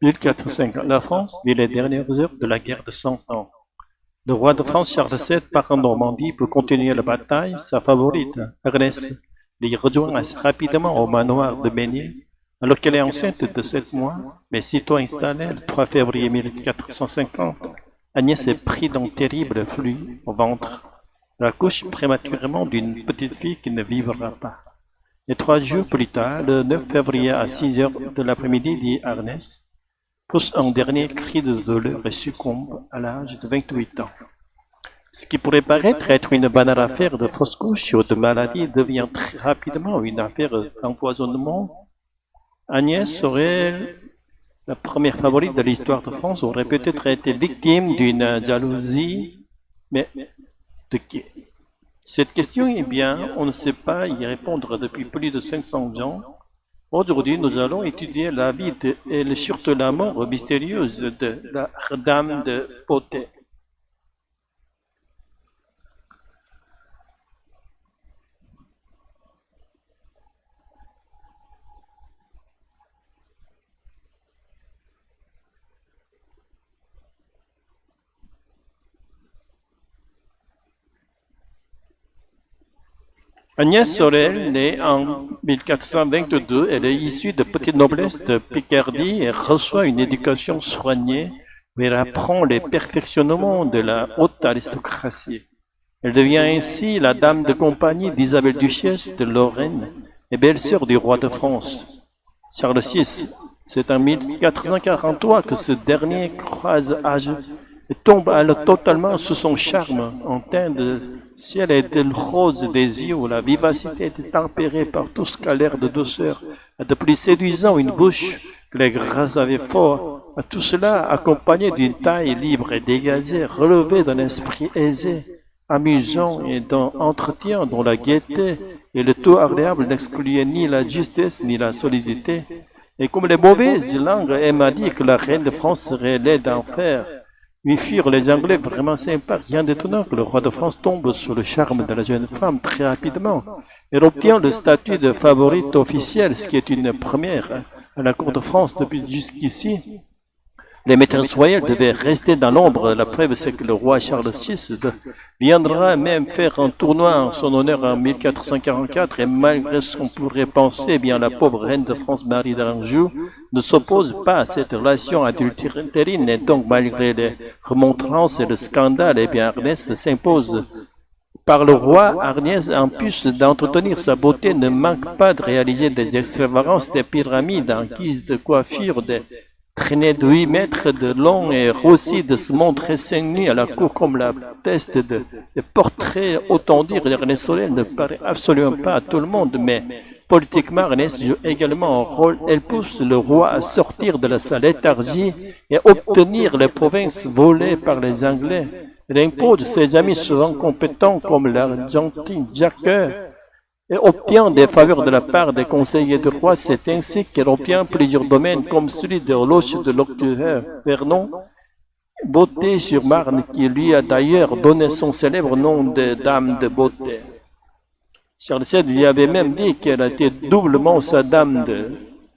1450. La France vit les dernières heures de la guerre de Cent Ans. Le roi de France Charles VII part en Normandie pour continuer la bataille. Sa favorite, Agnès, l'y rejoint assez rapidement au manoir de Meignier, alors qu'elle est enceinte de 7 mois. Mais sitôt installée, le 3 février 1450, Agnès est prise d'un terrible flux au ventre. Elle accouche prématurément d'une petite fille qui ne vivra pas. Et 3 jours plus tard, le 9 février à 6 heures de l'après-midi, dit Agnès pousse un dernier cri de douleur et succombe à l'âge de 28 ans. Ce qui pourrait paraître être une banale affaire de fausse couche ou de maladie devient très rapidement une affaire d'empoisonnement. Agnès serait la première favorite de l'histoire de France, aurait peut-être été victime d'une jalousie, mais de qui? Cette question, eh bien, on ne sait pas y répondre depuis plus de 500 ans. Aujourd'hui, nous allons étudier la vie et surtout la mort mystérieuse de la dame de Beauté. Agnès Sorel, née en 1422, elle est issue de petite noblesse de Picardie et reçoit une éducation soignée où elle apprend les perfectionnements de la haute aristocratie. Elle devient ainsi la dame de compagnie d'Isabelle Duchesse de Lorraine et belle-sœur du roi de France, Charles VI. C'est en 1443 que ce dernier croise âge et tombe alors totalement sous son charme, en teint de ciel et de rose des yeux où la vivacité était tempérée par tout ce qu'a l'air de douceur, et de plus séduisant une bouche que les grâces avaient fort, à tout cela accompagné d'une taille libre et dégagée, relevée d'un esprit aisé, amusant et d'un entretien dont la gaieté et le tout agréable n'excluaient ni la justesse ni la solidité. Et comme les mauvaises langues aiment à dire que la reine de France serait laide d'enfer, lui firent les Anglais vraiment sympas. Rien d'étonnant que le roi de France tombe sous le charme de la jeune femme très rapidement. Elle obtient le statut de favorite officielle, ce qui est une première à la cour de France depuis jusqu'ici. Les maîtresses royales devaient rester dans l'ombre. La preuve, c'est que le roi Charles VI viendra même faire un tournoi en son honneur en 1444, et malgré ce qu'on pourrait penser, eh bien la pauvre reine de France, Marie d'Anjou, ne s'oppose pas à cette relation adultérine, et donc malgré les remontrances et le scandale, eh bien Agnès s'impose. Par le roi, Agnès, en plus d'entretenir sa beauté, ne manque pas de réaliser des extravagances, des pyramides en guise de coiffure, des traînées de 8 mètres de long et aussi de se montrer seins nus à la cour comme la teste de portraits. Autant dire, Ernest Sorel ne paraît absolument pas à tout le monde, mais politiquement, Ernest joue également un rôle. Elle pousse le roi à sortir de sa léthargie et obtenir les provinces volées par les Anglais. Elle impose ses amis souvent compétents comme l'Argentin Jacques et obtient des faveurs de la part des conseillers du roi. C'est ainsi qu'elle obtient plusieurs domaines comme celui de l'Auche de l'Octuaire, Vernon, Beauté-sur-Marne, qui lui a d'ailleurs donné son célèbre nom de dame de beauté. Charles VII lui avait même dit qu'elle était doublement sa dame de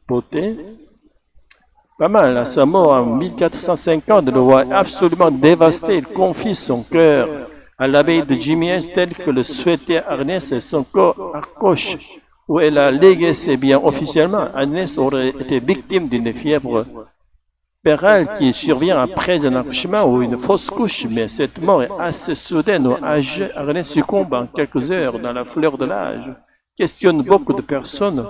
beauté. Pas mal, à sa mort en 1450, le roi est absolument dévasté. Il confie son cœur à l'abbaye de Jumièges tel que le souhaitait Agnès et son corps à Coche, où elle a légué ses biens officiellement. Agnès aurait été victime d'une fièvre pérale qui survient après un accouchement ou une fausse couche, mais cette mort est assez soudaine ou âgée. Agnès succombe en quelques heures dans la fleur de l'âge. Questionne beaucoup de personnes.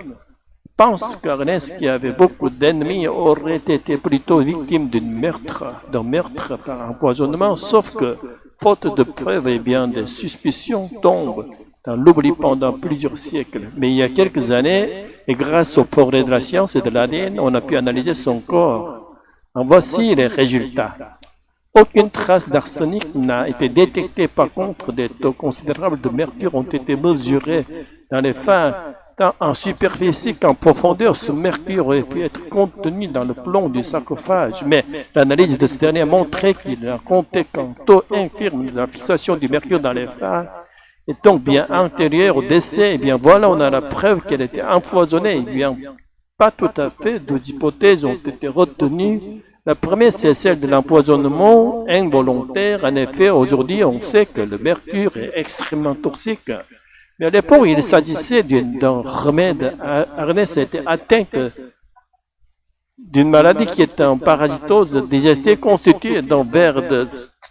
Pense qu'Agnès, qui avait beaucoup d'ennemis, aurait été plutôt victime d'un meurtre par empoisonnement, sauf que, faute de preuves, eh bien, des suspicions tombent dans l'oubli pendant plusieurs siècles. Mais il y a quelques années, et grâce au progrès de la science et de l'ADN, on a pu analyser son corps. En voici les résultats. Aucune trace d'arsenic n'a été détectée. Par contre, des taux considérables de mercure ont été mesurés dans les fins, tant en superficie qu'en profondeur. Ce mercure aurait pu être contenu dans le plomb du sarcophage, mais l'analyse de ce dernier a montré qu'il n'a compté qu'un taux infime de la fixation du mercure dans les phares, et donc bien antérieur au décès. Et bien voilà, on a la preuve qu'elle était empoisonnée. Et bien, Pas tout à fait, deux hypothèses ont été retenues. La première, c'est celle de l'empoisonnement involontaire. En effet, aujourd'hui, on sait que le mercure est extrêmement toxique. Mais à l'époque, il s'agissait d'un remède. Ernest a été atteint d'une maladie qui est en parasitose digestive constituée d'un verre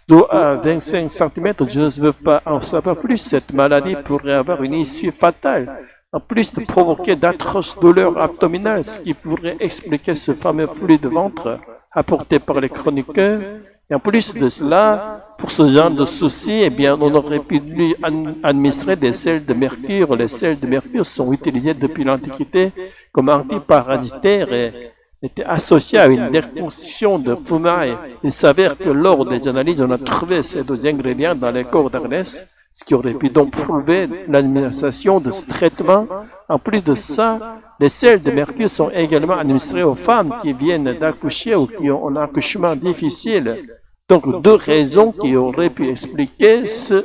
d'eau à 25 cm. Je ne veux pas en savoir plus. Cette maladie pourrait avoir une issue fatale, en plus de provoquer d'atroces douleurs abdominales, ce qui pourrait expliquer ce fameux flux de ventre apporté par les chroniqueurs. Et en plus de cela, pour ce genre de soucis, eh bien, on aurait pu lui administrer des sels de mercure. Les sels de mercure sont utilisés depuis l'Antiquité comme antiparasitaires et étaient associés à une déconstitution de fumaille. Il s'avère que lors des analyses, on a trouvé ces deux ingrédients dans les corps d'Ernest, ce qui aurait pu donc prouver l'administration de ce traitement. En plus de ça, les sels de mercure sont également administrés aux femmes qui viennent d'accoucher ou qui ont un accouchement difficile. Donc, deux raisons qui auraient pu expliquer ce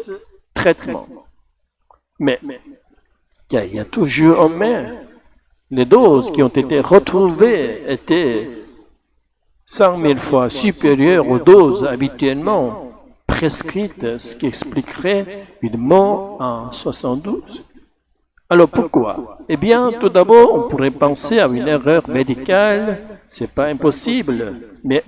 traitement. Mais il y a toujours un mais. Les doses qui ont été retrouvées étaient 100 000 fois supérieures aux doses habituellement prescrites, ce qui expliquerait une mort en 72. Alors pourquoi? Eh bien, tout d'abord, on pourrait penser à une erreur médicale. C'est pas impossible, mais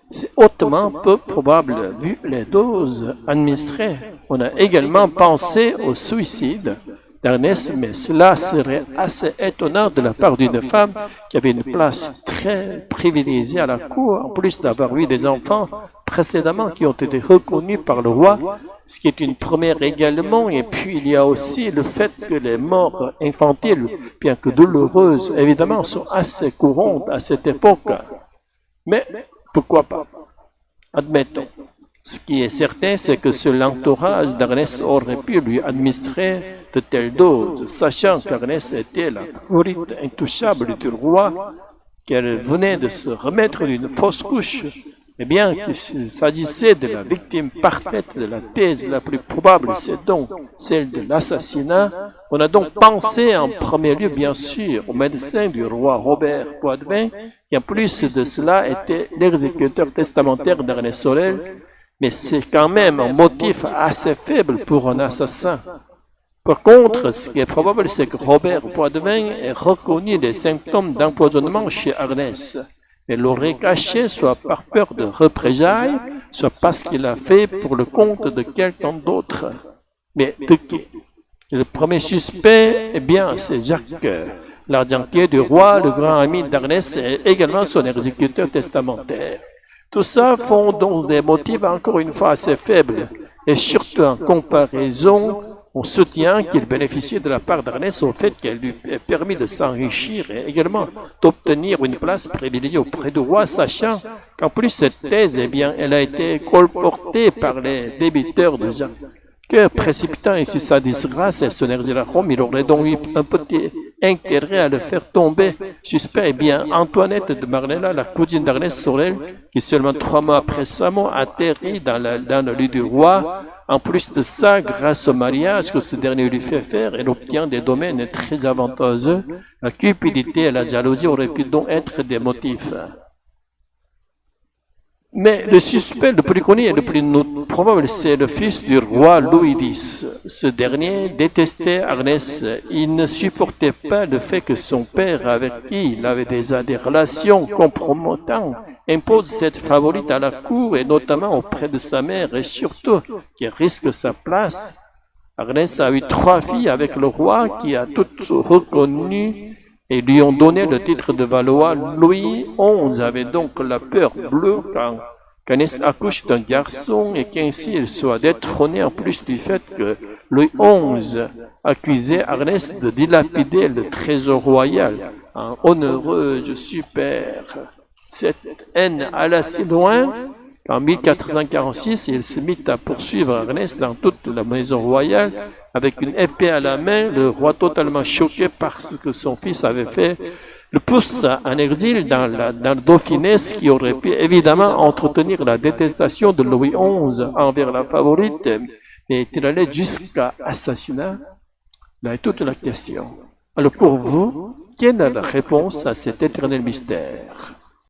c'est hautement peu probable vu les doses administrées. On a également pensé au suicide d'Ernest, mais cela serait assez étonnant de la part d'une femme qui avait une place très privilégiée à la cour, en plus d'avoir eu des enfants précédemment qui ont été reconnus par le roi, ce qui est une première également. Et puis il y a aussi le fait que les morts infantiles, bien que douloureuses, évidemment, sont assez courantes à cette époque. Mais pourquoi pas? Admettons. Ce qui est certain, c'est que seul l'entourage d'Ernest aurait pu lui administrer de telles doses, sachant qu'Ernest était la favorite intouchable du roi, qu'elle venait de se remettre d'une fausse couche. Eh bien, qu'il s'agissait de la victime parfaite de la thèse la plus probable, c'est donc celle de l'assassinat. On a donc pensé en premier lieu, bien sûr, au médecin du roi Robert Poitevin, qui en plus de cela était l'exécuteur testamentaire d'Ernest Sorel, mais c'est quand même un motif assez faible pour un assassin. Par contre, ce qui est probable, c'est que Robert Poitevin ait reconnu les symptômes d'empoisonnement chez Ernest, et l'aurait caché soit par peur de représailles, soit parce qu'il l'a fait pour le compte de quelqu'un d'autre. Mais de qui? Le premier suspect, eh bien, c'est Jacques, l'argentier du roi, le grand ami d'Ernest, et également son exécuteur testamentaire. Tout ça font donc des motifs encore une fois assez faibles, et surtout en comparaison au soutien qu'il bénéficiait de la part d'Ernest au fait qu'elle lui ait permis de s'enrichir et également d'obtenir une place privilégiée auprès du roi, sachant qu'en plus cette thèse, eh bien, elle a été colportée par les débiteurs de Jacques. Que précipitant ainsi sa disgrâce et son exil à Rome, il aurait donc eu un petit intérêt à le faire tomber suspect. Eh bien, Antoinette de Marnella, la cousine d'Ernest Sorel, qui seulement 3 mois après sa mort atterrit dans le lit du roi. En plus de ça, grâce au mariage que ce dernier lui fait faire, elle obtient des domaines très avantageux. La cupidité et la jalousie auraient pu donc être des motifs. Mais le suspect le plus connu et le plus probable, c'est le fils du roi Louis X. Ce dernier détestait Ernest. Il ne supportait pas le fait que son père, avec qui il avait déjà des relations compromettantes, impose cette favorite à la cour et notamment auprès de sa mère et surtout qui risque sa place. Ernest a eu 3 filles avec le roi qui a toutes reconnu et lui ont donné le titre de Valois. Louis XI avait donc la peur bleue quand Ernest accouche d'un garçon et qu'ainsi il soit détrôné, en plus du fait que Louis XI accusait Ernest de dilapider le trésor royal en onéreux super. Cette haine alla si loin qu'en 1446, il se mit à poursuivre Ernest dans toute la maison royale avec une épée à la main. Le roi, totalement choqué par ce que son fils avait fait, le pousse en exil dans le Dauphiné, ce qui aurait pu évidemment entretenir la détestation de Louis XI envers la favorite. Mais est-il allé jusqu'à assassinat? Là est toute la question. Alors pour vous, Quelle est la réponse à cet éternel mystère?